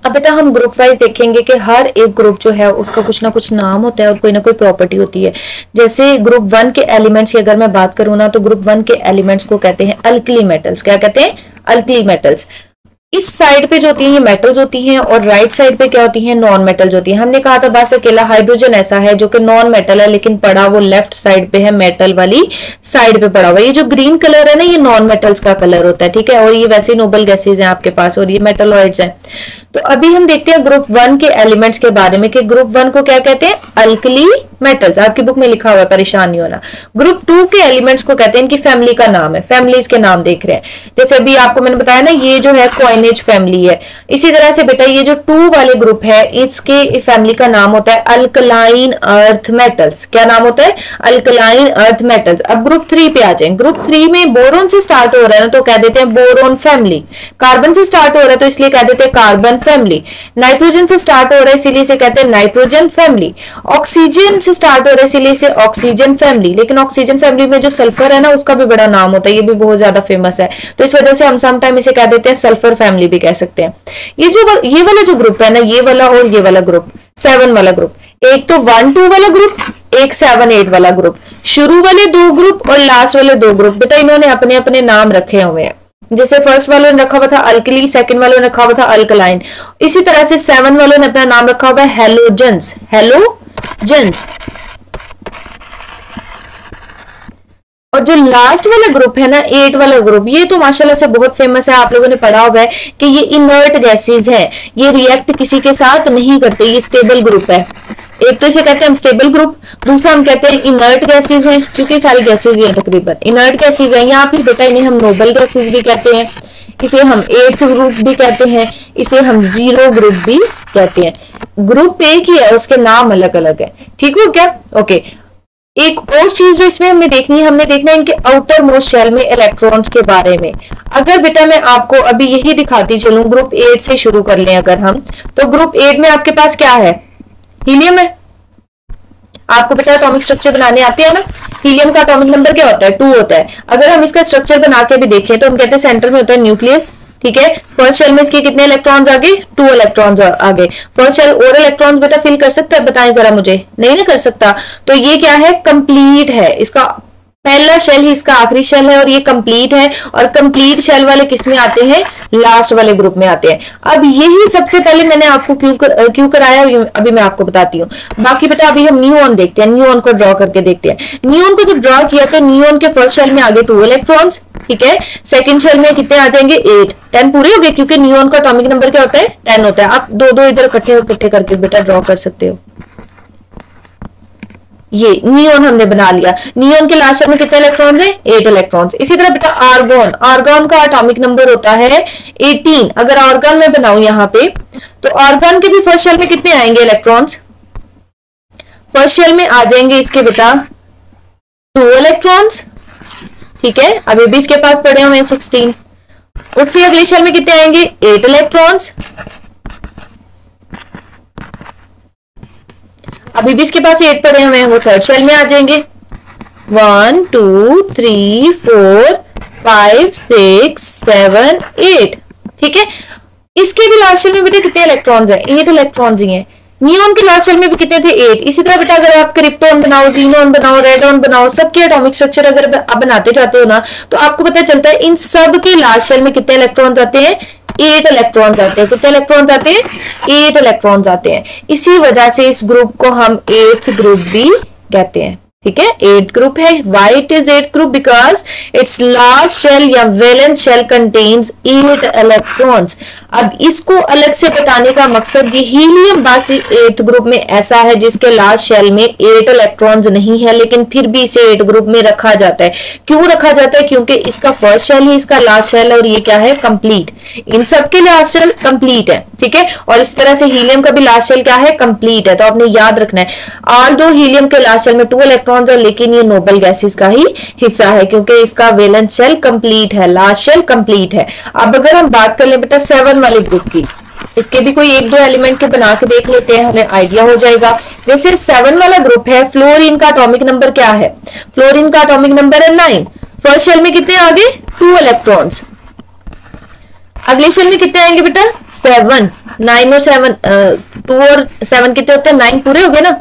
अब बेटा हम ग्रुप वाइज देखेंगे कि हर एक ग्रुप जो है उसका कुछ ना कुछ नाम होता है और कोई ना कोई प्रॉपर्टी होती है। जैसे ग्रुप 1 के एलिमेंट्स की अगर मैं बात करूँ ना, तो ग्रुप 1 के एलिमेंट्स को कहते हैं अल्कली मेटल्स। क्या कहते हैं? Alkali metals. इस साइड पे जो होती हैं ये मेटल्स होती हैं और राइट साइड पे क्या होती हैं? नॉन मेटल्स होती हैं। हमने कहा था बस अकेला हाइड्रोजन ऐसा है जो कि नॉन मेटल है, लेकिन पड़ा वो लेफ्ट साइड पे है, मेटल वाली साइड पे पड़ा हुआ। ये जो ग्रीन कलर है ना, ये नॉन मेटल्स का कलर होता है, ठीक है। और ये वैसे नोबल गैसेज हैं आपके पास और ये मेटलॉइड्स हैं। तो अभी हम देखते हैं ग्रुप 1 के एलिमेंट्स के बारे में कि ग्रुप 1 को क्या कहते हैं? Alkali metals. आपकी बुक में लिखा हुआ है, परेशान नहीं होना। ग्रुप 2 के एलिमेंट्स को कहते हैं, इनकी फैमिली का नाम है, फैमिलीज के नाम देख रहे हैं। जैसे अभी आपको मैंने बताया ना, ये जो है कॉइनेज फैमिली है। इसी तरह से बेटा ये जो 2 वाले ग्रुप है, इसके फैमिली का नाम होता है अल्कलाइन अर्थ मेटल्स। क्या नाम होता है? Alkaline earth metals. अब ग्रुप 3 पे आ जाए। ग्रुप 3 में बोरोन से स्टार्ट हो रहा है ना, तो कह देते हैं बोरोन फैमिली। कार्बन से स्टार्ट हो रहा है तो इसलिए कह देते हैं कार्बन फैमिली। नाइट्रोजन से स्टार्ट हो रहा है इसीलिए इसे कहते हैं नाइट्रोजन फैमिली। ऑक्सीजन से स्टार्ट हो रहा है इसीलिए इसे ऑक्सीजन फैमिली। लेकिन ऑक्सीजन फैमिली में जो सल्फर है ना, उसका भी बड़ा नाम होता है, ये भी बहुत ज्यादा फेमस है, तो इस वजह से हम समटाइम इसे कह देते हैं सल्फर फैमिली भी कह सकते हैं। ये वाला जो ग्रुप है ना, ये वाला और ये वाला ग्रुप, 7 वाला ग्रुप, एक तो 1-2 वाला ग्रुप, एक 7-8 वाला ग्रुप, शुरू वाले 2 ग्रुप और लास्ट वाले 2 ग्रुप। बेटा इन्होंने अपने अपने नाम रखे हुए हैं। जैसे फर्स्ट वालों ने रखा हुआ था अल्कली, सेकंड वालों ने रखा हुआ था अल्कलाइन। इसी तरह से 7 वालों ने अपना नाम रखा हुआ है हेलोजेंस। हेलोजेंस। और जो लास्ट वाला ग्रुप है ना, 8 वाला ग्रुप, ये तो माशाल्लाह से बहुत फेमस है, आप लोगों ने पढ़ा हुआ है कि ये इनर्ट गैसेज है, ये रिएक्ट किसी के साथ नहीं करते, ये स्टेबल ग्रुप है। एक तो इसे कहते हैं हम स्टेबल ग्रुप, दूसरा हम कहते हैं इनर्ट गैसेज हैं, क्योंकि सारी गैसेज हैं तकरीबन इनर्ट गैसेज हैं। या फिर बेटा इन्हें हम नोबल गैसेज भी कहते हैं, इसे हम 8th ग्रुप भी कहते हैं, इसे हम 0 ग्रुप भी कहते हैं। ग्रुप एक ही है, उसके नाम अलग अलग है। ठीक हो क्या? ओके। एक और चीज जो इसमें हमने देखनी है, हमने देखना है इनके आउटर मोस्ट शेल में इलेक्ट्रॉन्स के बारे में। अगर बेटा मैं आपको अभी यही दिखाती चलूं, ग्रुप 8 से शुरू कर लें अगर हम, तो ग्रुप 8 में आपके पास क्या है? हीलियम है। आपको बेटा एटॉमिक स्ट्रक्चर बनाने आते हैं ना, हीलियम का एटॉमिक नंबर क्या होता है? 2 होता है। अगर हम इसका स्ट्रक्चर बना के भी देखें तो हम कहते हैं सेंटर में होता है न्यूक्लियस, ठीक है। फर्स्ट शेल में इसके कितने इलेक्ट्रॉन्स आ गए? 2 इलेक्ट्रॉन्स आ गए। फर्स्ट शेल और इलेक्ट्रॉन्स बेटा फिल कर सकता है? बताएं जरा मुझे। नहीं ना कर सकता। तो ये क्या है? कंप्लीट है। इसका पहला शेल ही इसका आखिरी शेल है और ये कंप्लीट है। और कंप्लीट शेल वाले किस में आते हैं? लास्ट वाले ग्रुप में आते हैं। अब यही सबसे पहले मैंने आपको क्यों कराया, अभी मैं आपको बताती हूँ। बाकी बेटा अभी हम न्यूऑन देखते हैं, न्यूऑन को ड्रॉ करके देखते हैं। न्यूऑन को जब ड्रॉ किया तो न्यूऑन के फर्स्ट शेल में आगे 2 इलेक्ट्रॉन्स, ठीक है। सेकंड शेल में कितने आ जाएंगे? 8। 10 पूरे हो गए, क्योंकि न्यूऑन का एटॉमिक नंबर क्या होता है? 10 होता है। आप 2-2 इधर इकट्ठे करके बेटा ड्रॉ कर सकते हो। ये नियोन हमने बना लिया। नियोन के लास्ट में कितने इलेक्ट्रॉन है? 8 इलेक्ट्रॉन। इसी तरह बेटा आर्गन, आर्गन का एटॉमिक नंबर होता है 18। अगर आर्गन में बनाऊं यहाँ पे, तो आर्गन के भी फर्स्ट शेल में कितने आएंगे इलेक्ट्रॉन्स? फर्स्ट शेल में आ जाएंगे इसके बेटा 2 इलेक्ट्रॉन्स, ठीक है। अभी भी इसके पास पड़े हुए हैं 16। उससे अगले शेल में कितने आएंगे? 8 इलेक्ट्रॉन्स। अभी भी इसके पास 8 पड़े हुए हैं, वो थर्ड शेल में आ जाएंगे। 1 2 3 4 5 6 7 8, ठीक है। इसके भी लास्ट शेल में बेटा कितने इलेक्ट्रॉन्स हैं? 8 इलेक्ट्रॉन्स ही हैं। नियोन के लास्ट शेल में भी कितने थे? 8। इसी तरह बेटा अगर आप क्रिप्टोन बनाओ, जीनोन बनाओ, रेडोन बनाओ, सबके एटॉमिक स्ट्रक्चर अगर आप बनाते जाते हो ना, तो आपको पता चलता है इन सब के लास्ट शेल में कितने इलेक्ट्रॉन्स आते हैं? 8 इलेक्ट्रॉन्स आते हैं। कितने इलेक्ट्रॉन्स आते हैं? 8 इलेक्ट्रॉन्स आते हैं। इसी वजह से इस ग्रुप को हम 8th ग्रुप भी कहते हैं, ठीक है। 8th ग्रुप है। Why it is 8th group? Because it's last shell या वैलेंस शेल कंटेन्स 8 इलेक्ट्रॉन्स। अब इसको अलग से बताने का मकसद, ये हीलियम बस 8th ग्रुप में ऐसा है जिसके लास्ट शेल में 8 इलेक्ट्रॉन्स नहीं है, लेकिन फिर भी इसे 8 ग्रुप में रखा जाता है। क्यों रखा जाता है? क्योंकि इसका फर्स्ट शेल ही इसका लास्ट शेल है और ये क्या है? कंप्लीट। इन सबके लास्ट शेल कंप्लीट है, ठीक है। और इस तरह से हीलियम का भी लास्ट शेल क्या है? कंप्लीट है। तो आपने याद रखना है, ऑल्दो हीलियम के लास्ट शेल में 2 इलेक्ट्रॉन्स है, लेकिन ये नोबल गैसेस का ही हिस्सा है, क्योंकि इसका वैलेंस शेल कंप्लीट है, लास्ट शेल कंप्लीट है। अब अगर हम बात कर ले बेटा 7 वाले ग्रुप की, इसके भी कोई 1-2 एलिमेंट के बना के देख लेते हैं, हमें आइडिया हो जाएगा। जैसे 7 वाला ग्रुप है, फ्लोरीन का एटॉमिक नंबर क्या है? फ्लोरीन का एटॉमिक नंबर है 9। फर्स्ट शेल में कितने आ गए? 2 इलेक्ट्रॉन्स। अगले शेल में कितने आएंगे बेटा 7, 9 और 7, 2 और 7 कितने होते हैं 9 पूरे हो गए ना।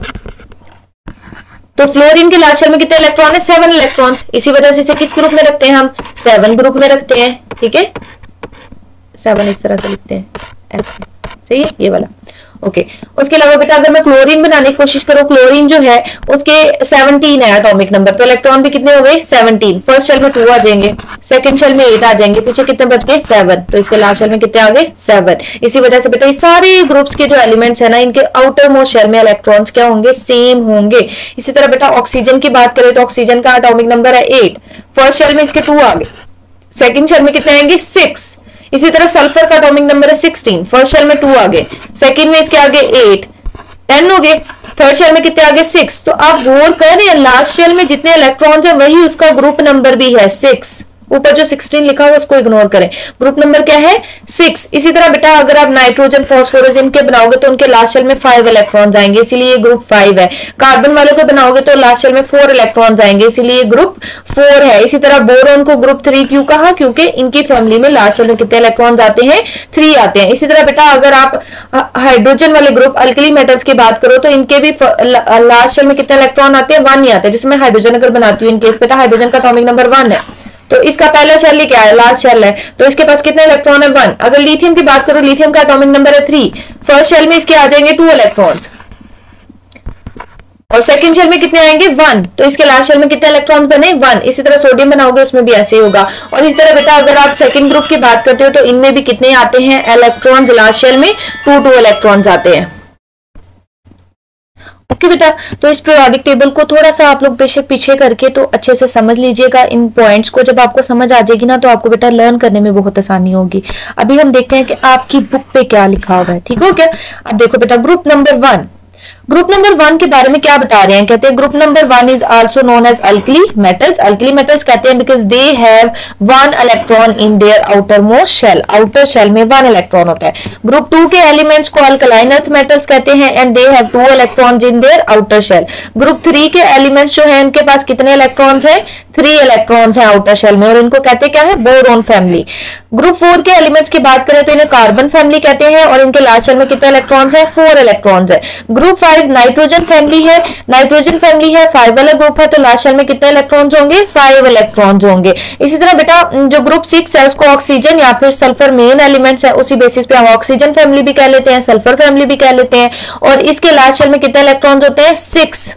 तो फ्लोरीन के लास्ट शेल में कितने इलेक्ट्रॉन है 7 इलेक्ट्रॉन्स। इसी वजह से इसे किस ग्रुप में रखते हैं हम 7 ग्रुप में रखते हैं। ठीक है 7 इस तरह से लिखते हैं ऐसे, सही है ये वाला। ओके उसके अलावा बेटा अगर मैं क्लोरीन बनाने की कोशिश करूं, क्लोरीन जो है उसके 17 है एटॉमिक नंबर, तो इलेक्ट्रॉन भी कितने हो गए 17। फर्स्ट शेल में 2 आ जाएंगे, सेकंड शेल में 8 आ जाएंगे, पीछे कितने बच गए 7, तो इसके लास्ट शेल में कितने आ गए 7। इसी वजह से बेटा ये सारे ग्रुप्स के जो एलिमेंट्स है ना इनके आउटर मोस्ट शेल में इलेक्ट्रॉन्स क्या होंगे सेम होंगे। इसी तरह बेटा ऑक्सीजन की बात करें तो ऑक्सीजन का एटॉमिक नंबर है 8, फर्स्ट शेल में इसके 2 आ गए, सेकंड शेल में कितने आएंगे 6। इसी तरह सल्फर का एटॉमिक नंबर है 16, फर्स्ट शेल में 2 आ गए, सेकंड में इसके आगे 8, 10 हो गए, थर्ड शेल में कितने आगे 6। तो आप गौर करें लास्ट शेल में जितने इलेक्ट्रॉन्स है वही उसका ग्रुप नंबर भी है 6। ऊपर जो 16 लिखा हुआ उसको इग्नोर करें, ग्रुप नंबर क्या है 6। इसी तरह बेटा अगर आप नाइट्रोजन फास्फोरस इनके बनाओगे तो उनके लास्ट शेल में 5 इलेक्ट्रॉन्स आएंगे, इसीलिए ये ग्रुप 5 है। कार्बन वालों को बनाओगे तो लास्ट शेल में 4 इलेक्ट्रॉन्स आएंगे, इसीलिए ग्रुप 4 है। इसी तरह बोरोन को ग्रुप 3 क्यों कहा, क्योंकि इनकी फैमिली में लास्ट शेल में कितने इलेक्ट्रॉन्स आते हैं 3 आते हैं। इसी तरह बेटा अगर आप हाइड्रोजन वाले ग्रुप अल्कली मेटल्स की बात करो तो इनके भी लास्ट शेल में कितने इलेक्ट्रॉन आते हैं 1 ही आते हैं। जिसमें हाइड्रोजन अगर बनाती हूँ इनकेस बेटा हाइड्रोजन का एटॉमिक नंबर 1 है, तो इसका पहला शेल क्या है लास्ट शेल है, तो इसके पास कितने इलेक्ट्रॉन है 1। अगर लिथियम की बात करो लिथियम का एटॉमिक नंबर है 3, फर्स्ट शेल में इसके आ जाएंगे 2 इलेक्ट्रॉन्स और सेकंड शेल में कितने आएंगे 1, तो इसके लास्ट शेल में कितने इलेक्ट्रॉन्स बने 1। इसी तरह सोडियम बनाओगे उसमें भी ऐसे ही होगा। और इसी तरह बेटा अगर आप सेकंड ग्रुप की बात करते हो तो इनमें भी कितने आते हैं इलेक्ट्रॉन्स, लास्ट शेल में 2 इलेक्ट्रॉन्स आते हैं। ओके बेटा, तो इस पीरियोडिक टेबल को थोड़ा सा आप लोग बेशक पीछे करके तो अच्छे से समझ लीजिएगा। इन पॉइंट्स को जब आपको समझ आ जाएगी ना तो आपको बेटा लर्न करने में बहुत आसानी होगी। अभी हम देखते हैं कि आपकी बुक पे क्या लिखा हुआ है। ठीक हो क्या, अब देखो बेटा ग्रुप नंबर 1, ग्रुप नंबर 1 के बारे में क्या बता रहे हैं, कहते हैं group number 1 is also known as alkali metals. Alkali metals कहते हैं because they have 1 electron in their outer most shell, outer shell में 1 इलेक्ट्रॉन होता है। ग्रुप 2 के एलिमेंट्स को अल्कलाइन अर्थ मेटल्स कहते हैं and they have 2 electrons in their outer shell. Group 3 के एलिमेंट्स जो है उनके पास कितने इलेक्ट्रॉन्स है 3 इलेक्ट्रॉन्स है आउटर शेल में और इनको कहते हैं क्या है बोरोन फैमिली। ग्रुप 4 के एलिमेंट्स की बात करें तो इन्हें कार्बन फैमिली कहते हैं और इनके लास्ट शेल में कितने इलेक्ट्रॉन्स है 4 इलेक्ट्रॉन्स है। ग्रुप 5 नाइट्रोजन फैमिली है, नाइट्रोजन फैमिली है 5 वाला ग्रुप है तो लास्ट शेल में कितने इलेक्ट्रॉन्स होंगे 5 इलेक्ट्रॉन्स होंगे। इसी तरह बेटा जो ग्रुप 6 है उसको ऑक्सीजन या फिर सल्फर मेन एलिमेंट्स है, उसी बेसिस पे हम ऑक्सीजन फैमिली भी कह लेते हैं, सल्फर फैमिली भी कह लेते हैं और इसके लास्ट शेल में कितने इलेक्ट्रॉन्स होते हैं 6।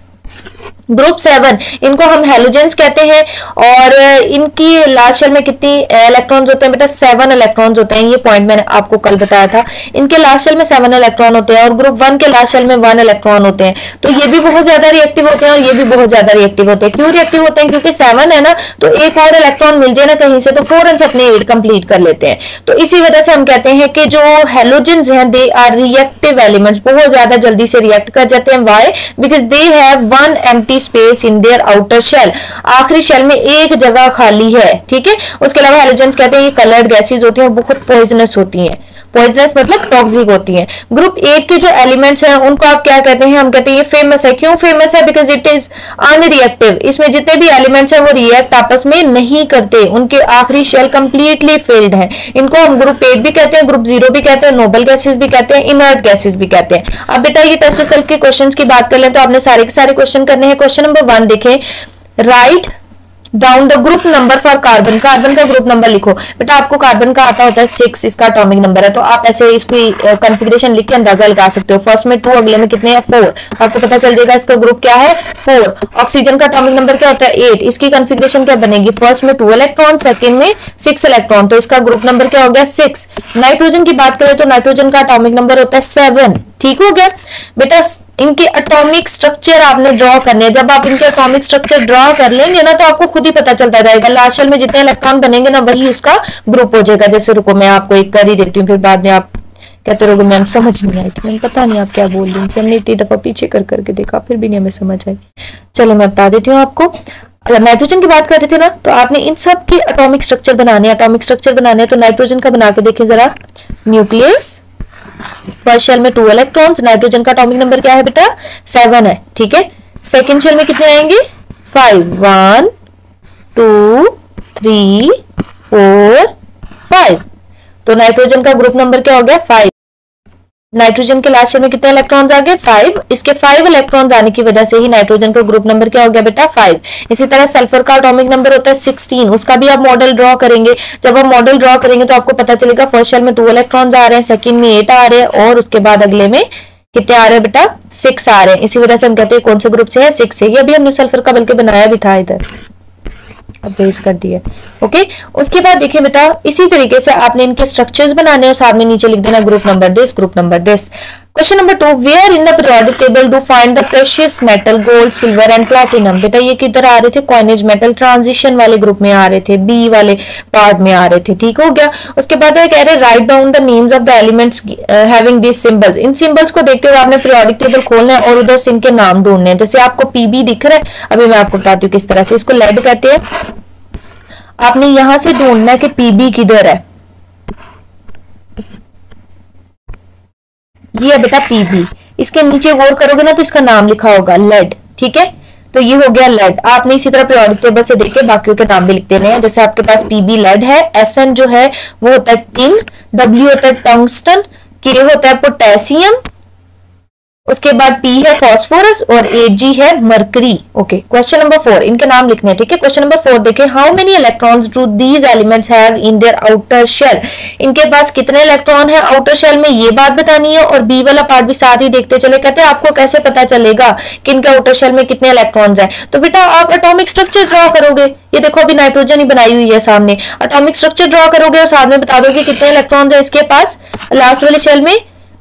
ग्रुप 7 इनको हम हेलोजेंस कहते हैं और इनकी लास्ट शेल में कितनी इलेक्ट्रॉन्स होते हैं बेटा 7 इलेक्ट्रॉन्स होते हैं। ये पॉइंट मैंने आपको कल बताया था, इनके लास्ट शेल में 7 इलेक्ट्रॉन होते हैं और ग्रुप 1 के लास्ट शेल में 1 इलेक्ट्रॉन होते हैं। तो ये भी बहुत ज्यादा रिएक्टिव होते हैं और ये भी बहुत ज्यादा रिएक्टिव होते हैं। क्यों रिएक्टिव होते हैं, क्योंकि 7 है ना तो एक और इलेक्ट्रॉन मिल जाए ना कहीं से तो फौरन से अपने 8 कंप्लीट कर लेते हैं। तो इसी वजह से हम कहते हैं कि जो हेलोजेंस हैं दे आर रिएक्टिव एलिमेंट्स, बहुत ज्यादा जल्दी से रिएक्ट कर जाते हैं। Why, because they have 1 empty space in their outer shell, आखिरी शेल में एक जगह खाली है। ठीक है, उसके अलावा हेलोजेंस कहते हैं ये कलर्ड गैसेस होती हैं और बहुत पॉइजनस होती हैं, पॉइजनस मतलब टॉक्सिक होती हैं। ग्रुप 8 के जो एलिमेंट्स हैं उनको आप क्या कहते हैं, हम कहते हैं ये फेमस है। क्यों फेमस है, बिकॉज इट इज अनरिएक्टिव, इसमें जितने भी एलिमेंट्स हैं वो रिएक्ट आपस में नहीं करते, उनके आखिरी शेल कंप्लीटली फिल्ड है। इनको हम ग्रुप 8 भी कहते हैं, ग्रुप 0 भी कहते हैं, नोबल गैसेस भी कहते हैं, इनर्ट गैसेस भी कहते हैं। अब बेटा ये टेस्ट ऑफ सेल्फ के क्वेश्चंस की बात कर लें तो आपने सारे के सारे क्वेश्चन करने हैं। क्वेश्चन नंबर 1 देखें, write down the group number for carbon, carbon का ग्रुप नंबर लिखो। बेटा आपको कार्बन का आता होता है 6, इसका एटॉमिक नंबर है तो आप ऐसे इसकी कॉन्फ़िगरेशन लिख के अंदाजा लगा सकते हो। फर्स्ट में 2, अगले में कितने हैं 4, आपको पता चल जाएगा इसका ग्रुप क्या है 4। ऑक्सीजन का एटॉमिक नंबर क्या होता है 8, इसकी कॉन्फ़िगरेशन क्या बनेगी, फर्स्ट में 2 इलेक्ट्रॉन, सेकंड में 6 इलेक्ट्रॉन, तो इसका ग्रुप नंबर क्या हो गया 6। नाइट्रोजन की बात करें तो नाइट्रोजन का एटॉमिक नंबर होता है 7। ठीक हो गया बेटा, इनके एटॉमिक स्ट्रक्चर आपने ड्रॉ करने हैं। जब आप इनके एटॉमिक स्ट्रक्चर ड्रॉ कर लेंगे ना तो आपको खुद ही पता चलता जाएगा, लास्ट शेल में जितने इलेक्ट्रॉन बनेंगे ना वही उसका ग्रुप हो जाएगा। जैसे रुको मैं आपको एक कर ही देती हूँ, फिर बाद में आप कहते रहोगे मैम समझ नहीं आई, मैम पता नहीं आप क्या बोल रही हैं, हमने इतनी दफा पीछे कर करके देखा फिर भी नहीं हमें समझ आई। चलो मैं बता देती हूँ आपको। अगर नाइट्रोजन की बात करते थे ना तो आपने इन सब के एटॉमिक स्ट्रक्चर बनाने, एटॉमिक स्ट्रक्चर बनाने तो नाइट्रोजन का बना के देखें जरा। न्यूक्लियस, फर्स्ट शेल में 2 इलेक्ट्रॉन्स, नाइट्रोजन का एटॉमिक नंबर क्या है बेटा 7 है। ठीक है, सेकंड शेल में कितने आएंगे 5, 1 2 3 4 5। तो नाइट्रोजन का ग्रुप नंबर क्या हो गया 5। नाइट्रोजन के लास्ट शेल में कितने इलेक्ट्रॉन्स आ गए 5। इसके 5 इलेक्ट्रॉन्स आने की वजह से ही नाइट्रोजन का ग्रुप नंबर क्या हो गया बेटा 5। इसी तरह सल्फर का एटॉमिक नंबर होता है 16, उसका भी आप मॉडल ड्रॉ करेंगे। जब आप मॉडल ड्रॉ करेंगे तो आपको पता चलेगा फर्स्ट शेल में 2 इलेक्ट्रॉन्स आ रहे हैं, सेकंड में 8 आ रहे हैं और उसके बाद अगले में कितने आ रहे हैं बेटा 6 आ रहे हैं। इसी वजह से हम कहते हैं कौन से ग्रुप से है 6 से। ये अभी हमने सल्फर का बल्कि बनाया भी था इधर, अब बेस कर दिया। ओके, उसके बाद देखिए बेटा इसी तरीके से आपने इनके स्ट्रक्चर्स बनाने और साथ में नीचे लिख देना group number this, group number this. Question number 2, where in the periodic table do find the precious metal gold silver and platinum. बेटा ये किधर आ रहे थे, कॉइनेज मेटल ट्रांजिशन वाले ग्रुप में आ रहे थे, बी वाले पार्ट में आ रहे थे। ठीक हो गया। उसके बाद कह रहे write down the names of the elements having this symbols. In symbols को देखते हुए आपने पीरियोडिक टेबल खोलना है और उधर से इनके नाम ढूंढने हैं। जैसे आपको पीबी दिख रहा है, अभी मैं आपको बताती हूँ किस तरह से। इसको लेड कहते हैं। आपने यहां से ढूंढना है कि पीबी किधर है। ये है बेटा पीबी। इसके नीचे गौर करोगे ना तो इसका नाम लिखा होगा लेड। ठीक है, तो ये हो गया लेड। आपने इसी तरह पीरियोडिक टेबल से देख के बाकियों के नाम भी लिख देने हैं। जैसे आपके पास पीबी लेड है, एसएन जो है वो होता है टिन, डब्ल्यू होता है टंगस्टन, के होता है पोटेशियम, उसके बाद पी है फॉस्फोरस और एजी है मरकरी। ओके, क्वेश्चन नंबर 4 इनके नाम लिखने हैं। ठीक है, क्वेश्चन नंबर 4 देखें, how many electrons do these elements have in their outer shell. इनके पास कितने इलेक्ट्रॉन है आउटर शेल में, ये बात बतानी है और बी वाला पार्ट भी साथ ही देखते चले। कहते हैं आपको कैसे पता चलेगा कि इनके आउटर शेल में कितने इलेक्ट्रॉन्स है। तो बेटा आप एटॉमिक स्ट्रक्चर ड्रॉ करोगे। ये देखो अभी नाइट्रोजन ही बनाई हुई है सामने, एटॉमिक स्ट्रक्चर ड्रॉ करोगे और साथ में बता दोगे कितने इलेक्ट्रॉन्स है इसके पास लास्ट वाले शेल में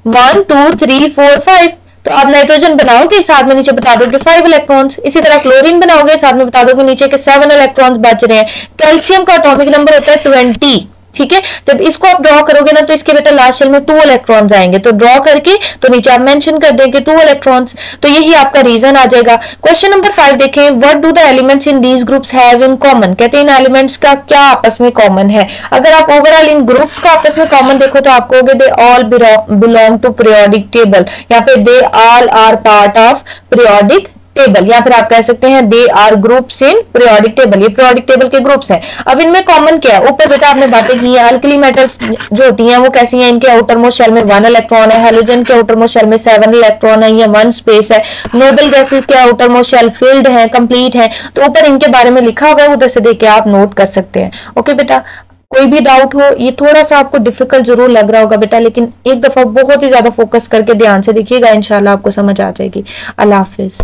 1 2 3 4 5। तो आप नाइट्रोजन बनाओगे साथ में नीचे बता दोगे 5 इलेक्ट्रॉन्स। इसी तरह क्लोरीन बनाओगे साथ में बता दोगे नीचे के 7 इलेक्ट्रॉन्स बच रहे हैं। कैल्शियम का एटॉमिक नंबर होता है 20। ठीक है, जब इसको आप ड्रॉ करोगे ना तो इसके बेटा लास्ट शेल में 2 इलेक्ट्रॉन्स आएंगे। तो ड्रॉ करके तो नीचे आप मेंशन कर देंगे 2 इलेक्ट्रॉन्स। तो यही आपका रीजन आ जाएगा। क्वेश्चन नंबर 5 देखें, what do the elements in these groups have in common. कहते हैं इन एलिमेंट्स का क्या आपस में कॉमन है। अगर आप ओवरऑल इन ग्रुप्स का आपस में कॉमन देखो तो आप कहोगे they all belong to periodic table, यहाँ पे they all are part of periodic table, या फिर आप कह सकते हैं they are groups in periodic table. ये पीरियोडिक टेबल के ग्रुप्स हैं। अब इनमें कॉमन क्या है, ऊपर बेटा आपने बातें की है। अल्कली मेटल्स जो होती हैं वो कैसी हैं, इनके आउटर मोस्ट शेल में 1 इलेक्ट्रॉन है। हेलोजन के आउटर मोस्ट शेल में 7 इलेक्ट्रॉन है, ये 1 स्पेस है। नोबल गैसेस के आउटर मोस्ट शेल फिल्ड है, कंप्लीट है। तो ऊपर इनके बारे में लिखा हुआ है, उधर से देख के आप नोट कर सकते हैं। ओके बेटा, कोई भी डाउट हो, ये थोड़ा सा आपको डिफिकल्ट जरूर लग रहा होगा बेटा, लेकिन एक दफा बहुत ही ज्यादा फोकस करके ध्यान से देखिएगा, इंशाल्लाह आपको समझ आ जाएगी। अल्लाह हाफिज।